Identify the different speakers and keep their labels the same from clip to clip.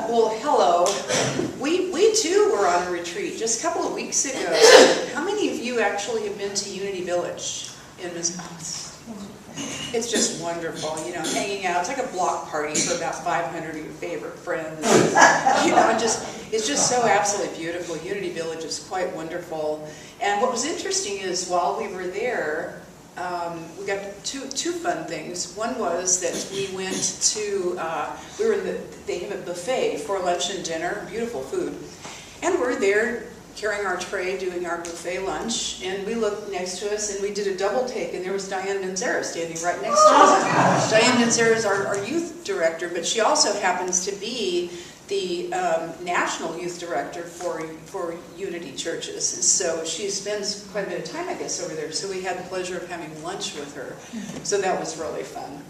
Speaker 1: Well, hello. We too were on a retreat just a couple of weeks ago. How many of you actually have been to Unity Village in Wisconsin? It's just wonderful, you know, hanging out. It's like a block party for about 500 of your favorite friends. You know, it's just so absolutely beautiful. Unity Village is quite wonderful. And what was interesting is while we were there, we got two fun things. One was that we went to, they have a buffet for lunch and dinner, beautiful food. And we're there carrying our tray, doing our buffet lunch, and we looked next to us and we did a double take, and there was Diane Manzera standing right next to us. Diane Manzera is our youth director, but she also happens to be the national youth director for Unity churches, and so she spends quite a bit of time, I guess, over there. So we had the pleasure of having lunch with her, so that was really fun.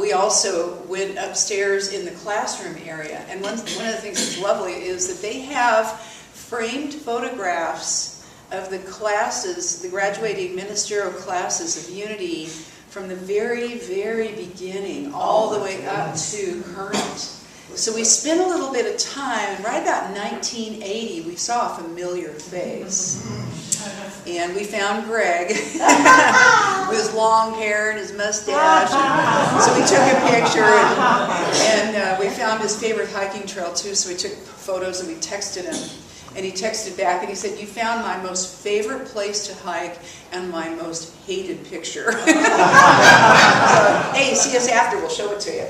Speaker 1: We also went upstairs in the classroom area, and one of the things that's lovely is that they have framed photographs of the classes, the graduating ministerial classes of Unity from the very, very beginning all the way up to current. So we spent a little bit of time, and right about 1980, we saw a familiar face. And we found Greg with his long hair and his mustache. So we took a picture, and we found his favorite hiking trail too, so we took photos and we texted him. And he texted back and he said, "You found my most favorite place to hike and my most hated picture." So, hey, see us after, we'll show it to you.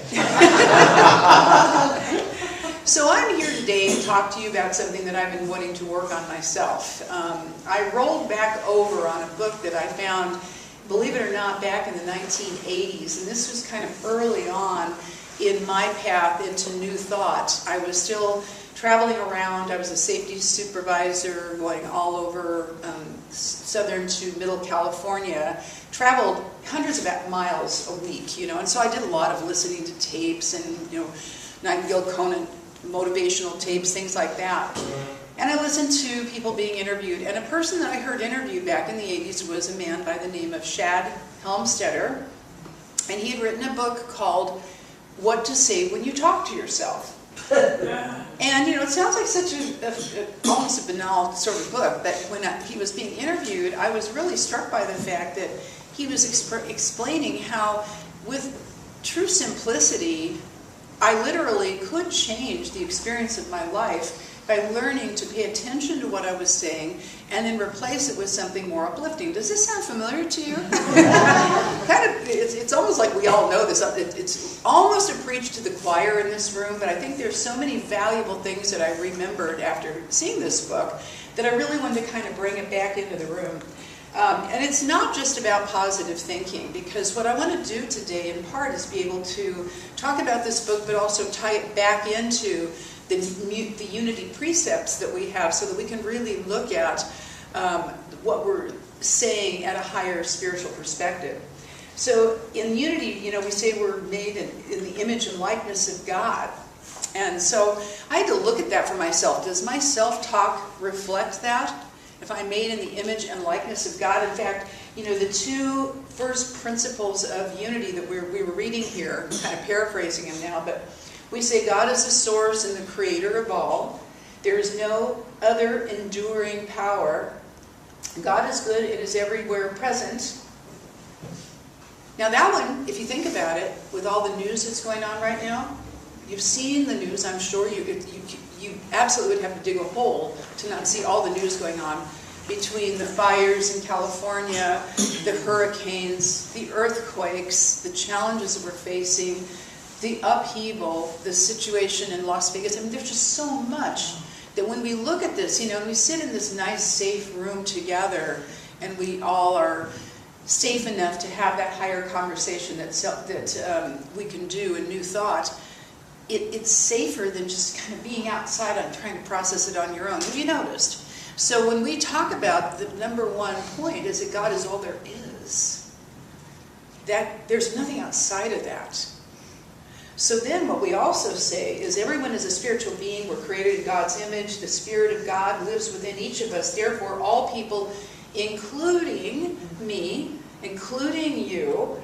Speaker 1: So I'm here today to talk to you about something that I've been wanting to work on myself. I rolled back over on a book that I found, believe it or not, back in the 1980s. And this was kind of early on in my path into New Thought. I was still traveling around. I was a safety supervisor going all over southern to middle California, traveled hundreds of miles a week, you know, and so I did a lot of listening to tapes and, you know, Nightingale Conant motivational tapes, things like that. And I listened to people being interviewed, and a person that I heard interviewed back in the 80s was a man by the name of Shad Helmstetter, and he had written a book called What to Say When You Talk to Yourself. And, you know, it sounds like such almost a banal sort of book, but when he was being interviewed, I was really struck by the fact that he was explaining how, with true simplicity, I literally could change the experience of my life by learning to pay attention to what I was saying and then replace it with something more uplifting. Does this sound familiar to you? It's almost like we all know this. It's almost a preach to the choir in this room, but I think there's so many valuable things that I remembered after seeing this book that I really wanted to kind of bring it back into the room. And it's not just about positive thinking, because what I want to do today in part is be able to talk about this book, but also tie it back into the Unity precepts that we have, so that we can really look at what we're saying at a higher spiritual perspective. So in Unity, you know, we say we're made in the image and likeness of God. And so I had to look at that for myself. Does my self-talk reflect that? If I'm made in the image and likeness of God? In fact, you know, the two first principles of Unity that we were reading here, I'm kind of paraphrasing him now, but we say God is the source and the creator of all. There is no other enduring power. God is good and is everywhere present. Now that one, if you think about it, with all the news that's going on right now, you've seen the news, I'm sure you absolutely would have to dig a hole to not see all the news going on between the fires in California, the hurricanes, the earthquakes, the challenges that we're facing, the upheaval, the situation in Las Vegas. I mean, there's just so much that when we look at this, you know, and we sit in this nice, safe room together, and we all are safe enough to have that higher conversation that we can do in New Thought, it's safer than just kind of being outside and trying to process it on your own. Have you noticed? So when we talk about the number one point is that God is all there is, that there's nothing outside of that. So then what we also say is everyone is a spiritual being. We're created in God's image. The Spirit of God lives within each of us. Therefore, all people, including me, including you,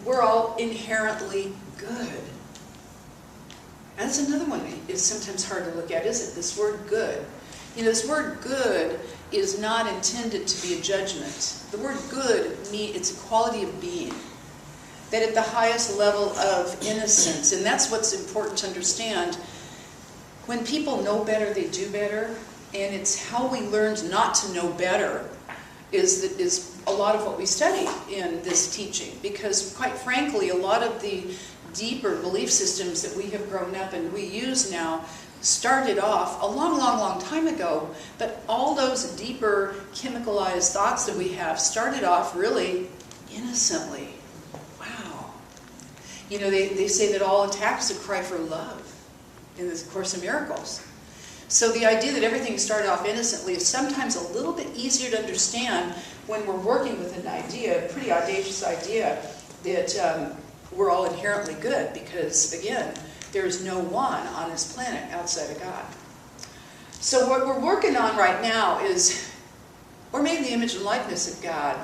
Speaker 1: we're all inherently good. And that's another one is sometimes hard to look at, isn't it? This word good. You know, this word good is not intended to be a judgment. The word good, it's a quality of being. That at the highest level of innocence, and that's what's important to understand, when people know better, they do better, and it's how we learned not to know better is a lot of what we study in this teaching. Because quite frankly, a lot of the deeper belief systems that we have grown up and we use now started off a long, long, long time ago, but all those deeper chemicalized thoughts that we have started off really innocently. Wow. You know, they say that all attacks a cry for love in the Course in Miracles. So the idea that everything started off innocently is sometimes a little bit easier to understand when we're working with an idea, a pretty audacious idea, that we're all inherently good, because, again, there's no one on this planet outside of God. So what we're working on right now is, we're made in the image and likeness of God.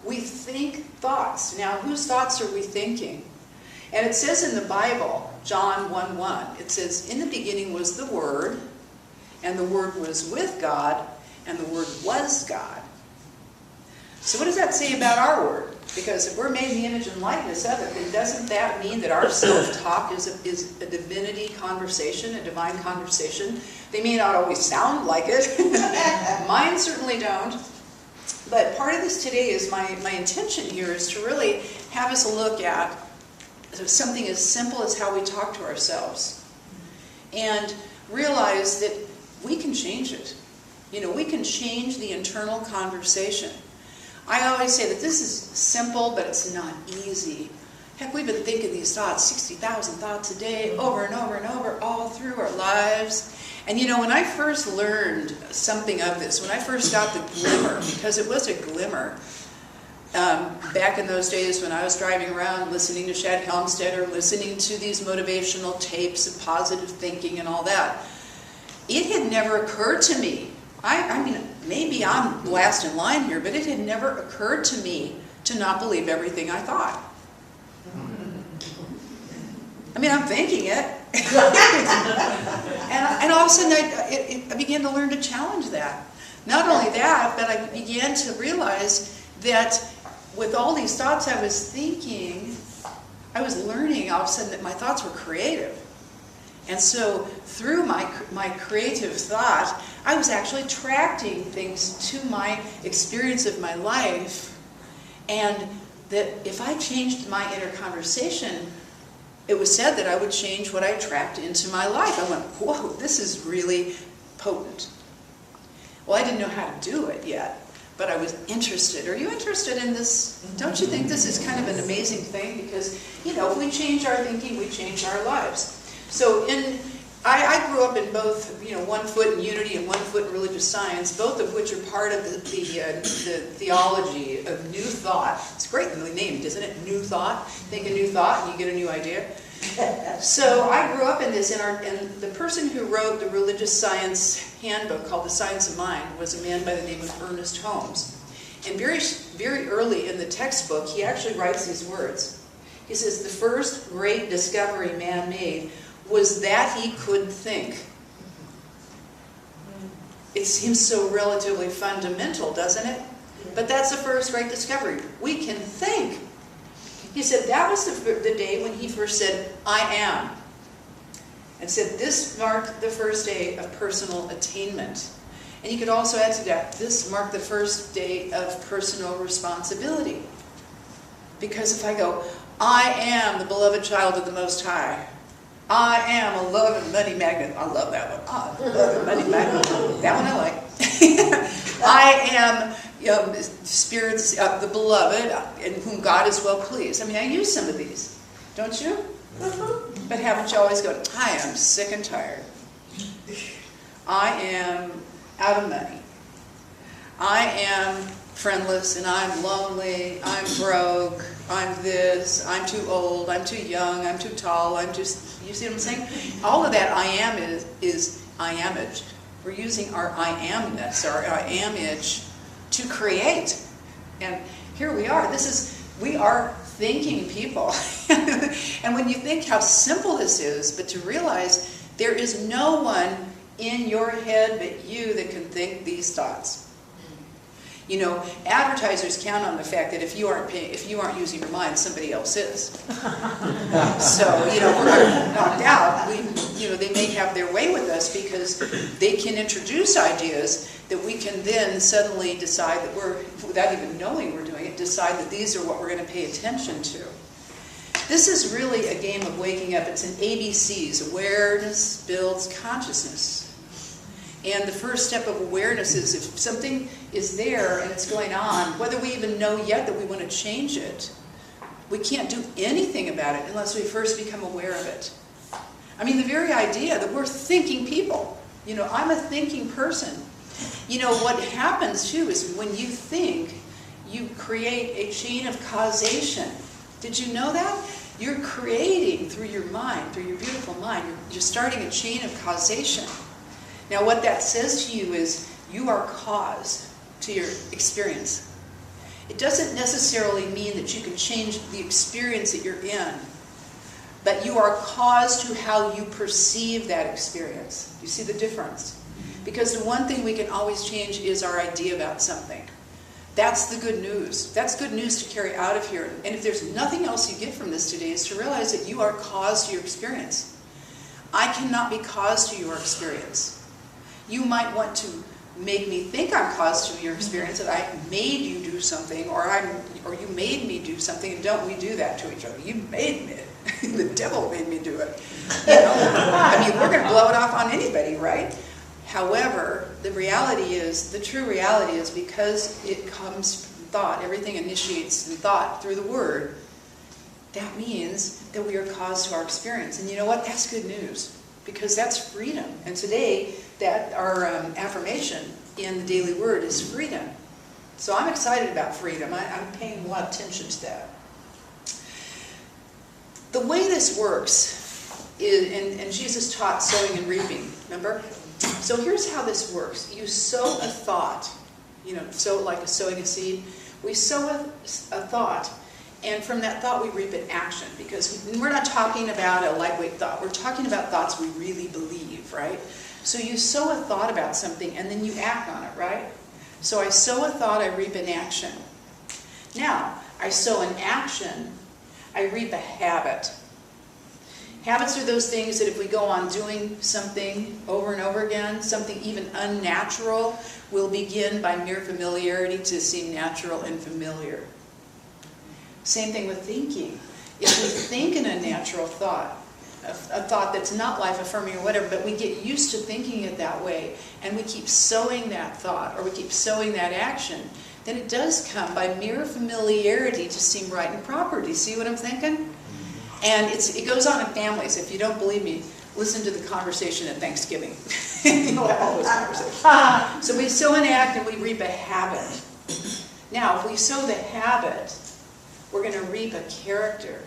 Speaker 1: We think thoughts. Now, whose thoughts are we thinking? And it says in the Bible, John 1:1, it says, in the beginning was the Word, and the Word was with God, and the Word was God. So what does that say about our word? Because if we're made in the image and likeness of it, then doesn't that mean that our self-talk is a divinity conversation, a divine conversation? They may not always sound like it. Mine certainly don't. But part of this today is my intention here is to really have us look at something as simple as how we talk to ourselves. And realize that we can change it. You know, we can change the internal conversation. I always say that this is simple, but it's not easy. Heck, we've been thinking these thoughts, 60,000 thoughts a day, over and over and over, all through our lives. And you know, when I first learned something of this, when I first got the glimmer, because it was a glimmer, back in those days when I was driving around listening to Shad Helmstetter, listening to these motivational tapes of positive thinking and all that, it had never occurred to me. I mean, maybe I'm last in line here, but it had never occurred to me to not believe everything I thought. I mean, I'm thinking it. and all of a sudden I began to learn to challenge that. Not only that, but I began to realize that with all these thoughts I was thinking, I was learning all of a sudden that my thoughts were creative. And so through my creative thought, I was actually attracting things to my experience of my life. And that if I changed my inner conversation, it was said that I would change what I attract into my life. I went, whoa, this is really potent. Well, I didn't know how to do it yet, but I was interested. Are you interested in this? Don't you think this is kind of an amazing thing? Because, you know, if we change our thinking, we change our lives. So I grew up in both, you know, one foot in unity and one foot in religious science, both of which are part of the theology of New Thought. It's greatly named, isn't it? New Thought. Think a new thought and you get a new idea. So I grew up in this, and the person who wrote the religious science handbook called The Science of Mind was a man by the name of Ernest Holmes. And very, very early in the textbook, he actually writes these words. He says, the first great discovery man made was that he could think. It seems so relatively fundamental, doesn't it? But that's the first great discovery. We can think. He said that was the day when he first said, I am. And said this marked the first day of personal attainment. And you could also add to that, this marked the first day of personal responsibility. Because if I go, I am the beloved child of the Most High. I am a love and money magnet. I love that one. I love and money magnet. That one I like. I am spirits of the beloved in whom God is well pleased. I mean, I use some of these, don't you? But haven't you always gone, I am sick and tired. I am out of money. I am friendless and I'm lonely. I'm broke. I'm this. I'm too old. I'm too young. I'm too tall. I'm too... You see what I'm saying? All of that I am is I amage. We're using our I amness, our I amage, to create. And here we are. We are thinking people. And when you think how simple this is, but to realize there is no one in your head but you that can think these thoughts. You know, advertisers count on the fact that if you aren't using your mind, somebody else is. So, you know, we're knocked out. They may have their way with us because they can introduce ideas that we can then suddenly decide that without even knowing we're doing it, decide that these are what we're going to pay attention to. This is really a game of waking up. It's an ABCs. Awareness builds consciousness. And the first step of awareness is if something is there and it's going on, whether we even know yet that we want to change it, we can't do anything about it unless we first become aware of it. I mean, the very idea that we're thinking people. You know, I'm a thinking person. You know, what happens too is when you think, you create a chain of causation. Did you know that? You're creating through your mind, through your beautiful mind, you're starting a chain of causation. Now what that says to you is you are cause to your experience. It doesn't necessarily mean that you can change the experience that you're in, but you are cause to how you perceive that experience. You see the difference? Because the one thing we can always change is our idea about something. That's the good news. That's good news to carry out of here. And if there's nothing else you get from this today, is to realize that you are cause to your experience. I cannot be cause to your experience. You might want to make me think I'm cause to your experience, that I made you do something, or you made me do something, and don't we do that to each other? You made me. The devil made me do it. You know? I mean, we're going to blow it off on anybody, right? However, the true reality is because it comes from thought, everything initiates in thought through the word, that means that we are cause to our experience. And you know what? That's good news. Because that's freedom. And today, our affirmation in the daily word is freedom. So I'm excited about freedom. I'm paying a lot of attention to that. The way this works is, and Jesus taught sowing and reaping, remember? So here's how this works. You sow a thought, sow like sowing a seed. We sow a thought. And from that thought, we reap an action, because we're not talking about a lightweight thought. We're talking about thoughts we really believe, right? So you sow a thought about something, and then you act on it, right? So I sow a thought, I reap an action. Now, I sow an action, I reap a habit. Habits are those things that if we go on doing something over and over again, something even unnatural, will begin by mere familiarity to seem natural and familiar. Same thing with thinking. If we think in a natural thought, a thought that's not life-affirming or whatever, but we get used to thinking it that way, and we keep sowing that thought, or we keep sowing that action, then it does come by mere familiarity to seem right and proper. Do you see what I'm thinking? And it goes on in families. If you don't believe me, listen to the conversation at Thanksgiving. You'll have all those conversations. So we sow an act and we reap a habit. Now, if we sow the habit, we're going to reap a character.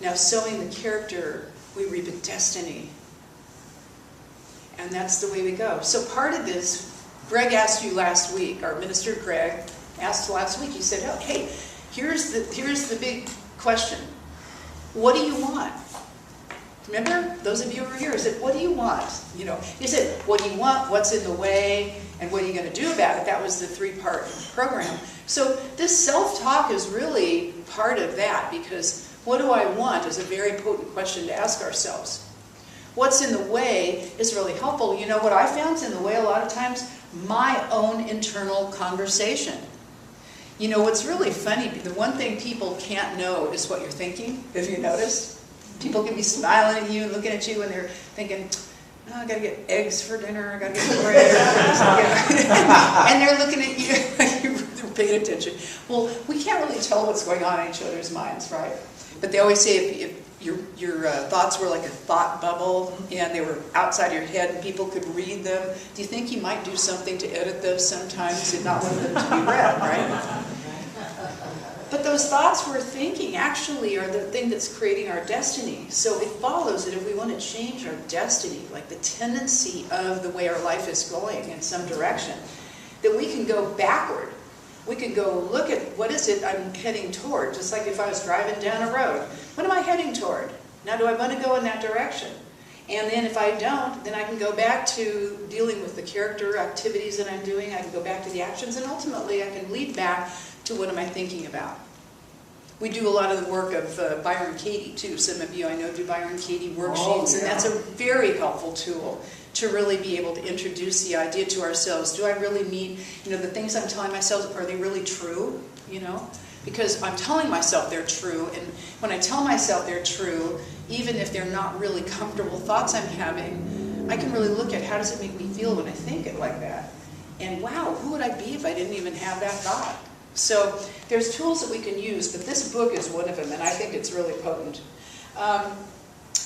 Speaker 1: Now, sowing the character, we reap a destiny. And that's the way we go. So part of this, Greg asked you last week, our minister Greg asked last week, he said, okay, here's the big question. What do you want? Remember, those of you who were here, he said, what do you want? He said, what do you want, what's in the way, and what are you going to do about it? That was the three-part program. So this self-talk is really part of that, because what do I want is a very potent question to ask ourselves. What's in the way is really helpful. You know what I found is in the way a lot of times? My own internal conversation. You know what's really funny, the one thing people can't know is what you're thinking. Have you noticed? People can be smiling at you and looking at you and they're thinking, oh, I gotta get eggs for dinner, I gotta get bread. And they're looking at you like you're paying attention. Well, we can't really tell what's going on in each other's minds, right? But they always say if your thoughts were like a thought bubble and they were outside your head and people could read them, do you think you might do something to edit those sometimes and not want them to be read, right? But those thoughts we're thinking actually are the thing that's creating our destiny. So it follows that if we want to change our destiny, like the tendency of the way our life is going in some direction, that we can go backward. We can go look at what is it I'm heading toward, just like if I was driving down a road. What am I heading toward? Now, do I want to go in that direction? And then if I don't, then I can go back to dealing with the character activities that I'm doing. I can go back to the actions, and ultimately I can lead back to what am I thinking about. We do a lot of the work of Byron Katie, too. Some of you I know do Byron Katie worksheets, and that's a very helpful tool to really be able to introduce the idea to ourselves. Do I really mean, the things I'm telling myself, are they really true, Because I'm telling myself they're true, and when I tell myself they're true, even if they're not really comfortable thoughts I'm having, I can really look at how does it make me feel when I think it like that. And wow, who would I be if I didn't even have that thought? So there's tools that we can use, but this book is one of them, and I think it's really potent.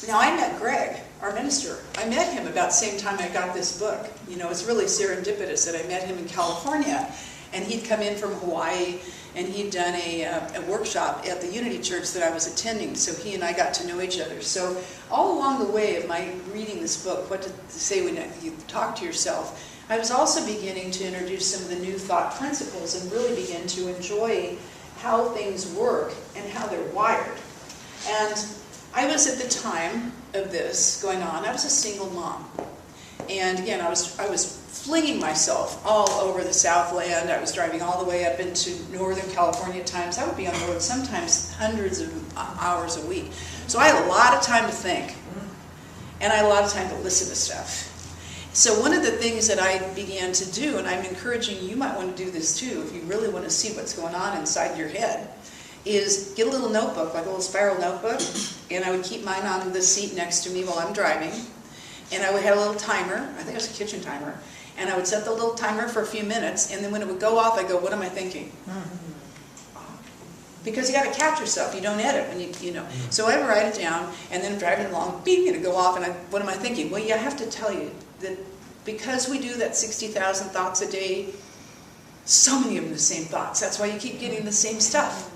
Speaker 1: Now, I met Greg, our minister. I met him about the same time I got this book. It's really serendipitous that I met him in California, and he'd come in from Hawaii, and he'd done a workshop at the Unity Church that I was attending, so he and I got to know each other. So all along the way of my reading this book, what to say when you talk to yourself, I was also beginning to introduce some of the new thought principles and really begin to enjoy how things work and how they're wired. And I was, at the time of this going on, I was a single mom. And again, I was flinging myself all over the Southland. I was driving all the way up into Northern California at times. I would be on the road sometimes hundreds of hours a week. So I had a lot of time to think. And I had a lot of time to listen to stuff. So one of the things that I began to do, and I'm encouraging you might want to do this too, if you really want to see what's going on inside your head, is get a little notebook, like a little spiral notebook, and I would keep mine on the seat next to me while I'm driving, and I would have a little timer, I think it was a kitchen timer, and I would set the little timer for a few minutes, and then when it would go off, I'd go, what am I thinking? Because you got to catch yourself, you don't edit when you know. So I would write it down, and then I'm driving along, beep, it'd go off, and what am I thinking? Well, yeah, I have to tell you that because we do that 60,000 thoughts a day, so many of them the same thoughts. That's why you keep getting the same stuff.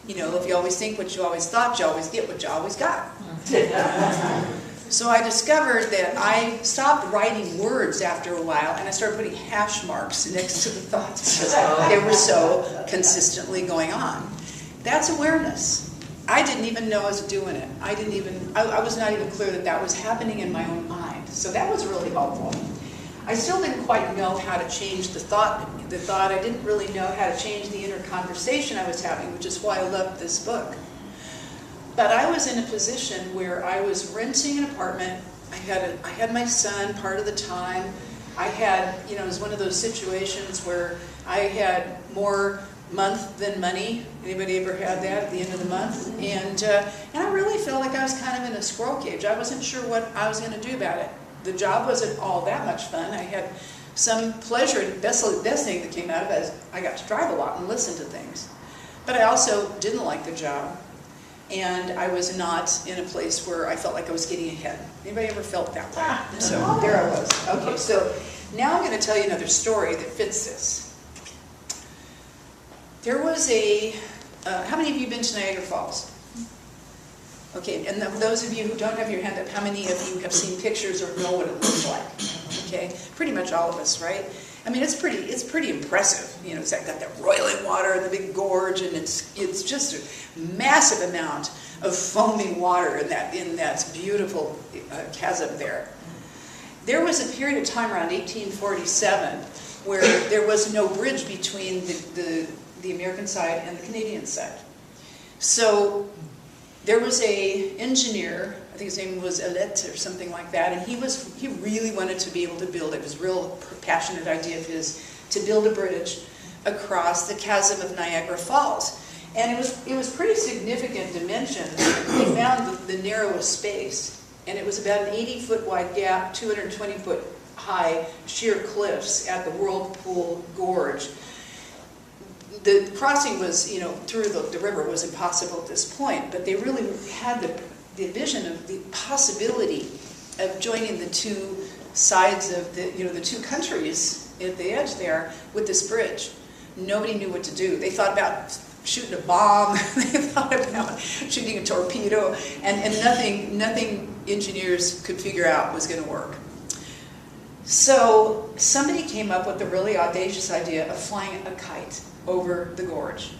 Speaker 1: If you always think what you always thought, you always get what you always got. So I discovered that I stopped writing words after a while, and I started putting hash marks next to the thoughts because they were so consistently going on. That's awareness. I didn't even know I was doing it. I was not even clear that that was happening in my own mind. So that was really helpful. I still didn't quite know how to change the thought. I didn't really know how to change the inner conversation I was having, which is why I loved this book. But I was in a position where I was renting an apartment. I had my son part of the time. I had, it was one of those situations where I had more month than money. Anybody ever had that at the end of the month? And I really felt like I was kind of in a squirrel cage. I wasn't sure what I was going to do about it. The job wasn't all that much fun. I had some pleasure. The best thing that came out of it is I got to drive a lot and listen to things. But I also didn't like the job. And I was not in a place where I felt like I was getting ahead. Anybody ever felt that way? So there I was. Okay, so now I'm going to tell you another story that fits this. There was how many of you have been to Niagara Falls? Okay, and those of you who don't have your hand up, how many of you have seen pictures or know what it looks like? Okay, pretty much all of us, right? I mean, it's pretty impressive. It's got that roiling water and the big gorge, and it's just a massive amount of foaming water in that beautiful chasm there. There was a period of time around 1847 where there was no bridge between the American side and the Canadian side. So there was a engineer, I think his name was Elette or something like that, and he really wanted to be able to build, it was a real passionate idea of his, to build a bridge across the chasm of Niagara Falls. And it was pretty significant dimensions. They found the narrowest space, and it was about an 80-foot wide gap, 220-foot high sheer cliffs at the Whirlpool Gorge. The crossing was, through the river was impossible at this point, but they really had the vision of the possibility of joining the two sides of the two countries at the edge there with this bridge. Nobody knew what to do. They thought about shooting a bomb, they thought about shooting a torpedo, and nothing engineers could figure out was going to work. So somebody came up with the really audacious idea of flying a kite over the gorge.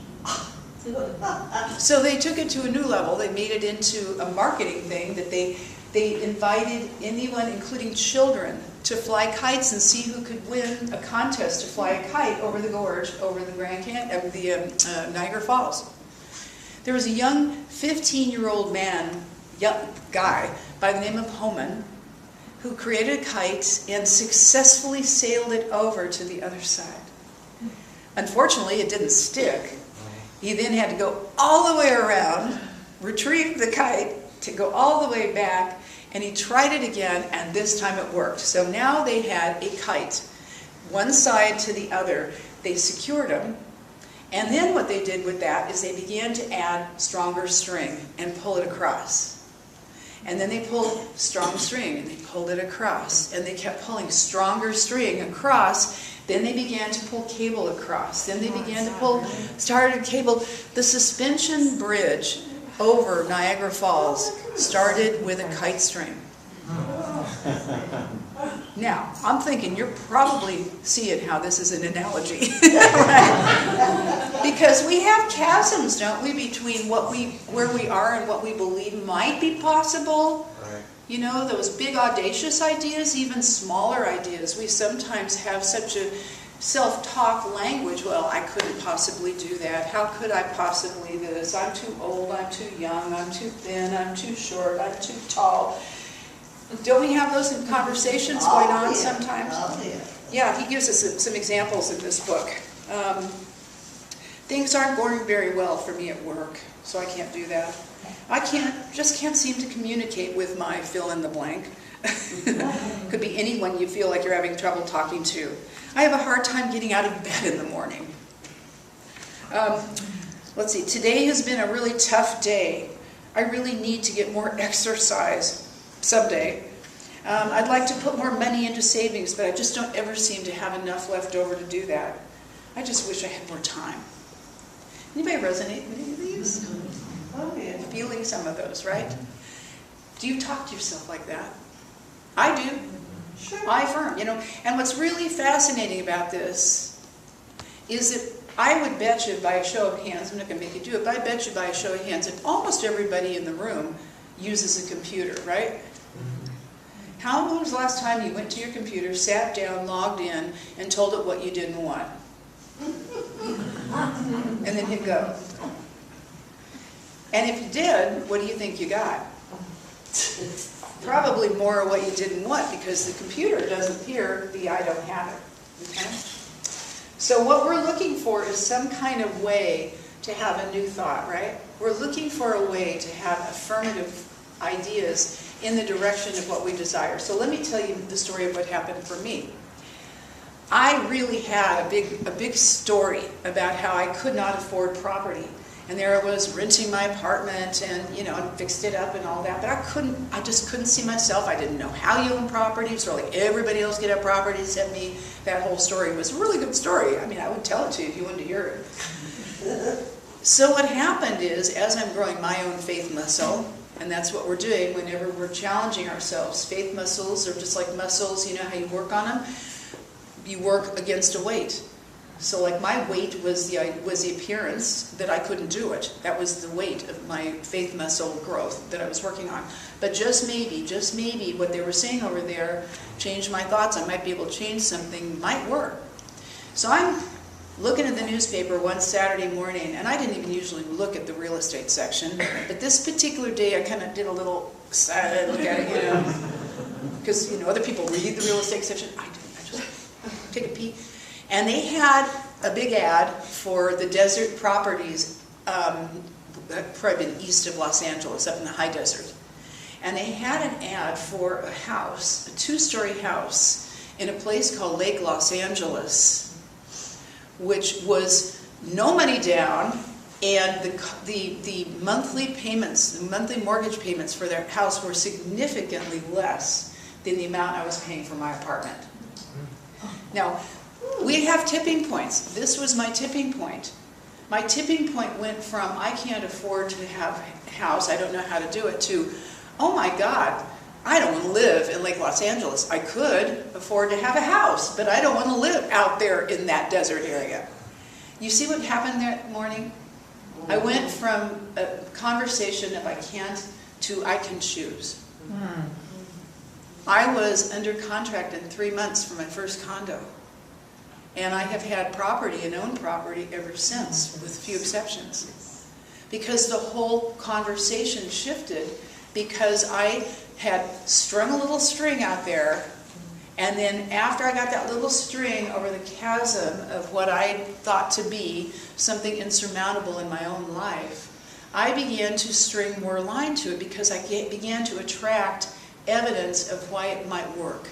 Speaker 1: So they took it to a new level. They made it into a marketing thing that they invited anyone, including children, to fly kites and see who could win a contest to fly a kite over the gorge, over the Niagara Falls. There was a young 15-year-old young guy by the name of Homan, who created a kite and successfully sailed it over to the other side. Unfortunately, it didn't stick. He then had to go all the way around, retrieve the kite, to go all the way back, and he tried it again, and this time it worked. So now they had a kite, one side to the other. They secured them, and then what they did with that is they began to add stronger string and pull it across. And then they pulled strong string, and they pulled it across, and they kept pulling stronger string across. Then they began to pull cable across. Then they began to started cable. The suspension bridge over Niagara Falls started with a kite string. Now, I'm thinking you're probably seeing how this is an analogy. Right? Because we have chasms, don't we, between where we are and what we believe might be possible.
Speaker 2: Right.
Speaker 1: You know, those big audacious ideas, even smaller ideas. We sometimes have such a self-talk language. Well, I couldn't possibly do that. How could I possibly this? I'm too old, I'm too young, I'm too thin, I'm too short, I'm too tall. Don't we have those conversations going on sometimes? Yeah, he gives us some examples in this book. Things aren't going very well for me at work, so I can't do that. I just can't seem to communicate with my fill in the blank. Could be anyone you feel like you're having trouble talking to. I have a hard time getting out of bed in the morning. Let's see, today has been a really tough day. I really need to get more exercise someday. I'd like to put more money into savings, but I just don't ever seem to have enough left over to do that. I just wish I had more time. Anybody resonate with any of these? Oh, yeah. Feeling some of those, right? Do you talk to yourself like that? I do. Sure. I affirm, you know. And what's really fascinating about this is that I would bet you by a show of hands, I'm not going to make you do it, but I bet you by a show of hands that almost everybody in the room uses a computer, right? When was the last time you went to your computer, sat down, logged in, and told it what you didn't want? And then hit go. And if you did, what do you think you got? Probably more of what you didn't want, because the computer doesn't hear the I don't have it. Okay? So what we're looking for is some kind of way to have a new thought, right? We're looking for a way to have affirmative ideas in the direction of what we desire. So let me tell you the story of what happened for me. I really had a big story about how I could not afford property. And there I was renting my apartment and, you know, and fixed it up and all that. But I just couldn't see myself. I didn't know how you own property. So like everybody else get a property except me. That whole story was a really good story. I mean, I would tell it to you if you wanted to hear it. So what happened is, as I'm growing my own faith muscle, and that's what we're doing whenever we're challenging ourselves. Faith muscles are just like muscles. You know how you work on them? You work against a weight. So like my weight was the appearance that I couldn't do it. That was the weight of my faith muscle growth that I was working on. But just maybe what they were saying over there changed my thoughts. I might be able to change something, might work. So I'm looking at the newspaper one Saturday morning, and I didn't even usually look at the real estate section, but this particular day I kind of did a little excited look at it, you know, because, you know, other people read the real estate section. I just take a peek. And they had a big ad for the desert properties, probably been east of Los Angeles, up in the high desert. And they had an ad for a house, a 2-story house, in a place called Lake Los Angeles, which was no money down, and the monthly payments, the monthly mortgage payments for their house were significantly less than the amount I was paying for my apartment. Now, we have tipping points. This was my tipping point. My tipping point went from, I can't afford to have a house, I don't know how to do it, to, oh my God, I don't want to live in Lake Los Angeles. I could afford to have a house, but I don't want to live out there in that desert area. You see what happened that morning? I went from a conversation of I can't to I can choose. I was under contract in 3 months for my first condo. And I have had property and owned property ever since, with few exceptions. Because the whole conversation shifted, because I had strung a little string out there, and then after I got that little string over the chasm of what I thought to be something insurmountable in my own life, I began to string more line to it because I began to attract evidence of why it might work.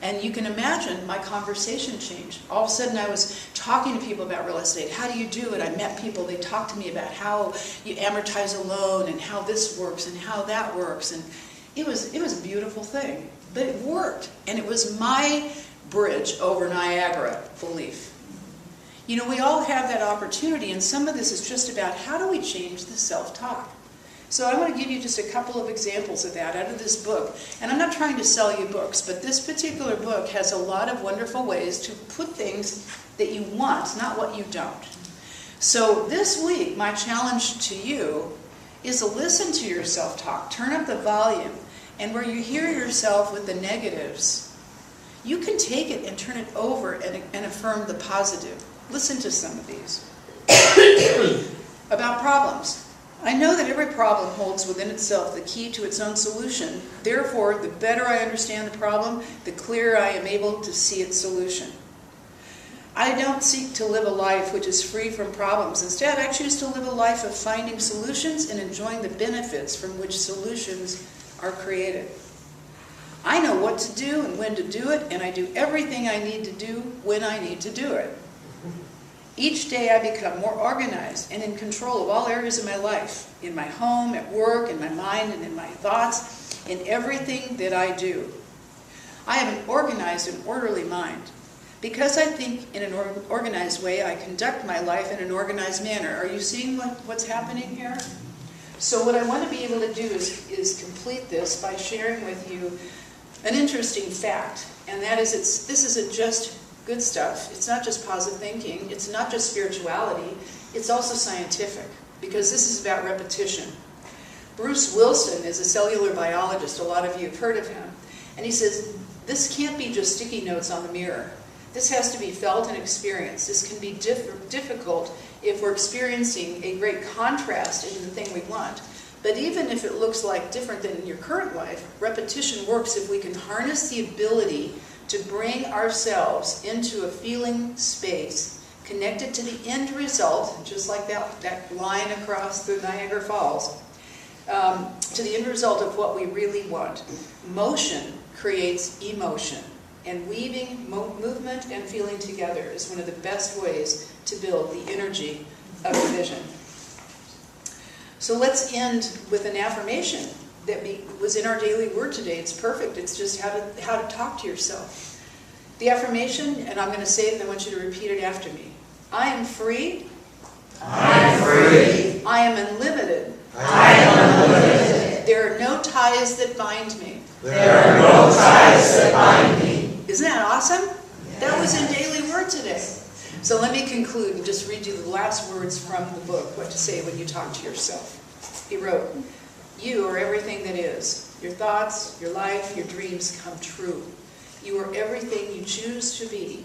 Speaker 1: And you can imagine my conversation changed. All of a sudden I was talking to people about real estate. How do you do it? I met people, they talked to me about how you amortize a loan and how this works and how that works. And it was a beautiful thing, but it worked. And it was my bridge over Niagara belief. You know, we all have that opportunity, and some of this is just about how do we change the self-talk. So I want to give you just a couple of examples of that out of this book. And I'm not trying to sell you books, but this particular book has a lot of wonderful ways to put things that you want, not what you don't. So this week, my challenge to you is to listen to your self-talk. Turn up the volume. And where you hear yourself with the negatives, you can take it and turn it over and affirm the positive. Listen to some of these. About problems. I know that every problem holds within itself the key to its own solution. Therefore, the better I understand the problem, the clearer I am able to see its solution. I don't seek to live a life which is free from problems. Instead, I choose to live a life of finding solutions and enjoying the benefits from which solutions are created. I know what to do and when to do it, and I do everything I need to do when I need to do it. Each day I become more organized and in control of all areas of my life, in my home, at work, in my mind, and in my thoughts, in everything that I do. I have an organized and orderly mind. Because I think in an organized way, I conduct my life in an organized manner. Are you seeing what's happening here? So what I want to be able to do is complete this by sharing with you an interesting fact, and that is this isn't just good stuff. It's not just positive thinking. It's not just spirituality. It's also scientific, because this is about repetition. Bruce Wilson is a cellular biologist. A lot of you have heard of him. And he says, this can't be just sticky notes on the mirror. This has to be felt and experienced. This can be difficult if we're experiencing a great contrast in the thing we want. But even if it looks like different than in your current life, repetition works if we can harness the ability to bring ourselves into a feeling space connected to the end result, just like that line across the Niagara Falls, to the end result of what we really want. Motion creates emotion, and weaving movement and feeling together is one of the best ways to build the energy of a vision. So let's end with an affirmation that was in our daily word today. It's perfect. It's just how to talk to yourself. The affirmation, and I'm going to say it and I want you to repeat it after me. I am free.
Speaker 2: I am free.
Speaker 1: I am unlimited.
Speaker 2: I am unlimited.
Speaker 1: There are no ties that bind me.
Speaker 2: There are no ties that bind me.
Speaker 1: Isn't that awesome? That was in daily word today. So let me conclude and just read you the last words from the book, what to say when you talk to yourself. He wrote, you are everything that is. Your thoughts, your life, your dreams come true. You are everything you choose to be.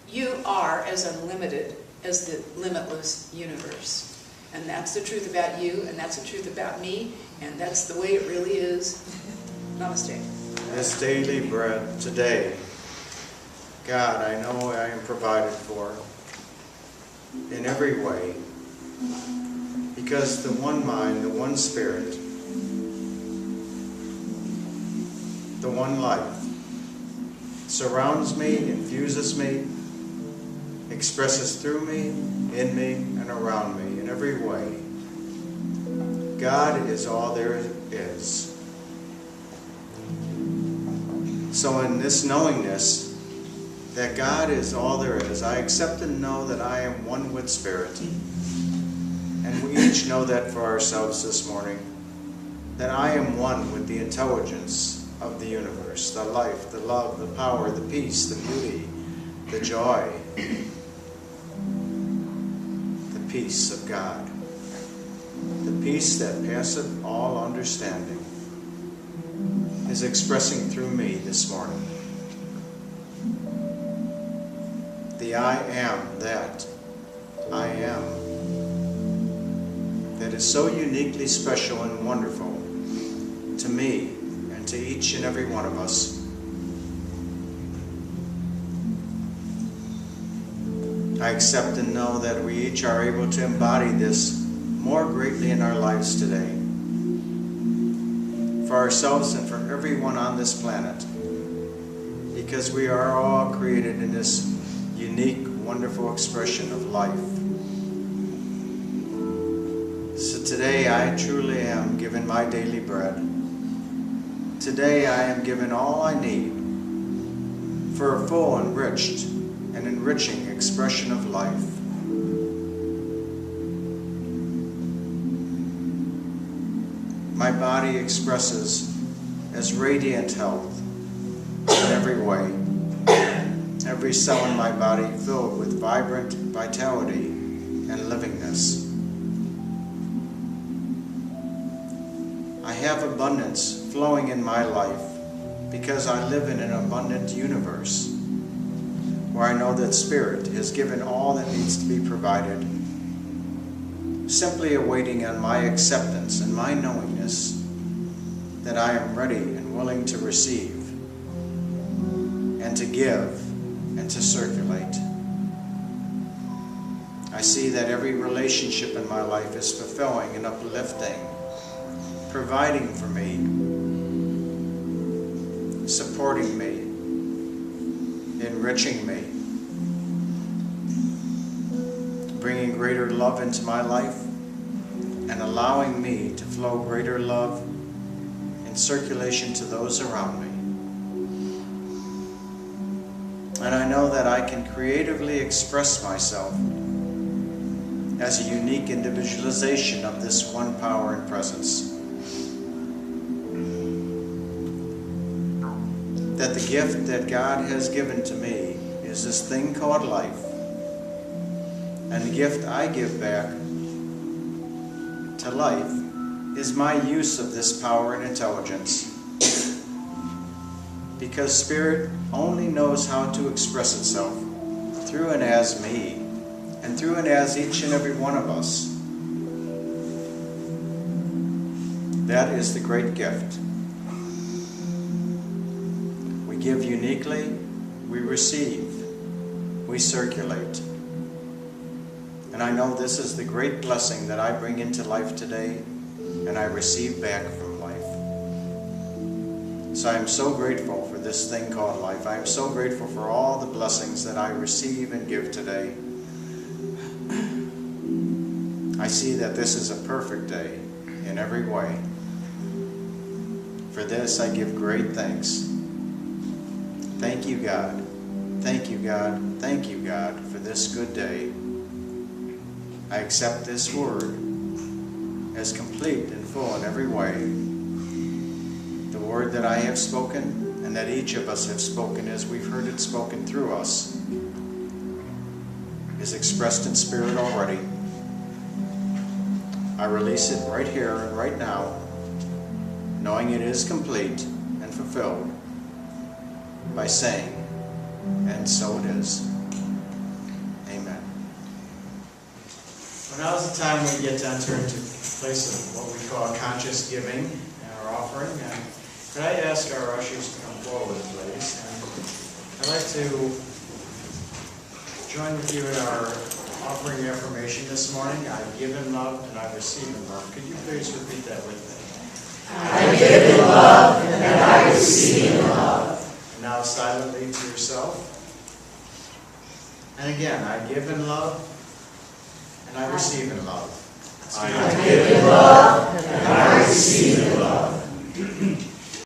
Speaker 1: You are as unlimited as the limitless universe. And that's the truth about you, and that's the truth about me, and that's the way it really is. Namaste.
Speaker 3: This daily bread today, God, I know I am provided for in every way, because the one mind, the one spirit, the one life surrounds me, infuses me, expresses through me, in me, and around me in every way. God is all there is. So in this knowingness that God is all there is, I accept and know that I am one with Spirit. And we each know that for ourselves this morning, that I am one with the intelligence of the universe, the life, the love, the power, the peace, the beauty, the joy. peace of God, the peace that passeth all understanding, is expressing through me this morning. The I am that I am, that is so uniquely special and wonderful to me and to each and every one of us. I accept and know that we each are able to embody this more greatly in our lives today, for ourselves and for everyone on this planet, because we are all created in this unique, wonderful expression of life. So today I truly am given my daily bread. Today I am given all I need for a full, enriched, and enriching expression of life. My body expresses as radiant health in every way. Every cell in my body filled with vibrant vitality and livingness. I have abundance flowing in my life because I live in an abundant universe where I know that Spirit has given all that needs to be provided, simply awaiting on my acceptance and my knowingness that I am ready and willing to receive and to give and to circulate. I see that every relationship in my life is fulfilling and uplifting, providing for me, supporting me, enriching me, bringing greater love into my life, and allowing me to flow greater love in circulation to those around me. And I know that I can creatively express myself as a unique individualization of this one power and presence. That the gift that God has given to me is this thing called life. And the gift I give back to life is my use of this power and intelligence. Because Spirit only knows how to express itself through and as me, and through and as each and every one of us. That is the great gift. We give uniquely, we receive, we circulate. And I know this is the great blessing that I bring into life today, and I receive back from life. So I am so grateful for this thing called life. I am so grateful for all the blessings that I receive and give today. I see that this is a perfect day in every way. For this I give great thanks. Thank you, God. Thank you, God. Thank you, God, for this good day. I accept this word as complete and full in every way. The word that I have spoken and that each of us have spoken as we've heard it spoken through us is expressed in Spirit already. I release it right here and right now, knowing it is complete and fulfilled by saying, and so it is. Amen. Well, now is the time we get to enter into a place of what we call conscious giving and our offering. And could I ask our ushers to come forward, please? And I'd like to join with you in our offering affirmation this morning. I give in love and I receive in love. Could you please repeat that with me?
Speaker 2: I give in love and I receive in love.
Speaker 3: And now silently to yourself. And again, I give in love and I receive in love.
Speaker 2: I give in love and I receive in love.